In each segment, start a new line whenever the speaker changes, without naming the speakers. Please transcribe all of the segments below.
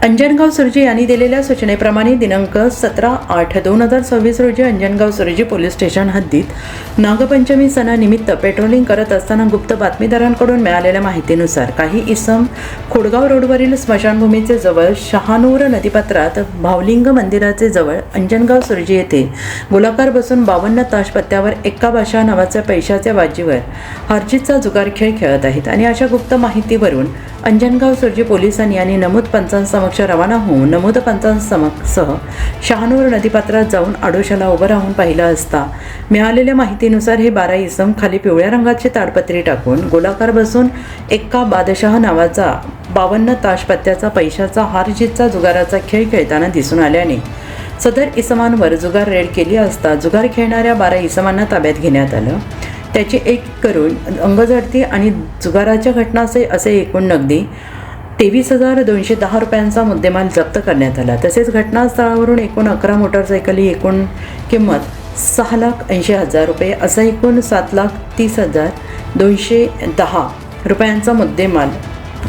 अंजनगाव सुर्जी यांनी दिलेल्या सूचनेप्रमाणे दिनांक 17/8/2026 रोजी अंजनगाव सुर्जी पोलीस स्टेशन हद्दीत नागपंचमी सणानिमित्त पेट्रोलिंग करत असताना गुप्त बातमीदारांकडून मिळालेल्या माहितीनुसार काही इसम खोडगाव रोडवरील स्मशानभूमीचे जवळ शहानूर नदीपात्रात भावलिंग मंदिराचे जवळ अंजनगाव सुर्जी येथे गोलाकार बसून 52 ताश पत्त्यावर एक्का बादशाह नावाच्या पैशाच्या बाजीवर हरजीतचा जुगार खेळ खेळत आहेत आणि अशा गुप्त माहितीवरून अंजनगाव सुर्जी पोलिसांनी आणि नमूद पंचांसमक्ष रवाना होऊन नमूद पंचांसह शहानूर नदीपात्रात जाऊन आडोशाला उभं राहून पाहिलं असता मिळालेल्या माहितीनुसार हे 12 इसम खाली पिवळ्या रंगाची ताडपत्री टाकून गोलाकार बसून एक्का बादशाह नावाचा 52 ताश पत्त्याचा पैशाचा हरजीतचा जुगाराचा खेळ खेळताना दिसून आल्याने सदर इसमांवर जुगार रेड केली असता जुगार खेळणाऱ्या 12 इसमांना ताब्यात घेण्यात आलं। त्याची एक करून अंगझडती आणि जुगाराच्या घटनाचे असे एकूण नगदी 23,210 रुपयांचा मुद्देमाल जप्त करण्यात आला। तसेच घटनास्थळावरून एकूण 11 मोटारसायकली एकूण किंमत 6,80,000 रुपये असा एकूण 7,30,210 रुपयांचा मुद्देमाल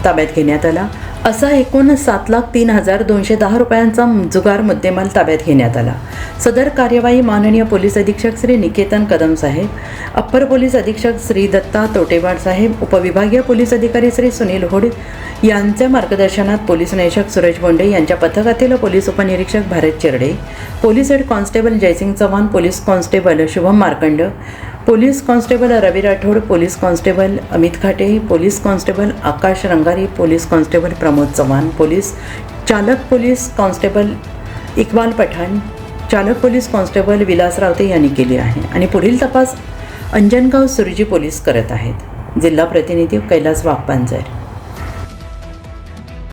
ताब्यात घेण्यात आला। असा एकूण 7,03,210 रुपयांचा जुगार मुद्देमाल ताब्यात घेण्यात आला। सदर कार्यवाही माननीय पोलीस अधीक्षक श्री निकेतन कदम साहेब, अप्पर पोलीस अधीक्षक श्री दत्ता तोटेवाड साहेब, उपविभागीय पोलीस अधिकारी श्री सुनील होड यांच्या मार्गदर्शनात पोलीस निरीक्षक सुरेश बोंडे यांच्या पथकातील पोलीस उपनिरीक्षक Bharat Chirde, police head constable Jaysing Chavan, police constable Shubham Markand, police constable Ravi Rathod, police constable Amit Khate, police constable Akash Rangari, police constable Pramod Chavan, police constable Iqbal Pathan, चालक पोलीस कॉन्स्टेबल विलास रावते यांनी केली आहे आणि पुढील तपास अंजनगाव सुर्जी पोलीस करत आहेत। जिल्हा प्रतिनिधी कैलास वाघपांजर।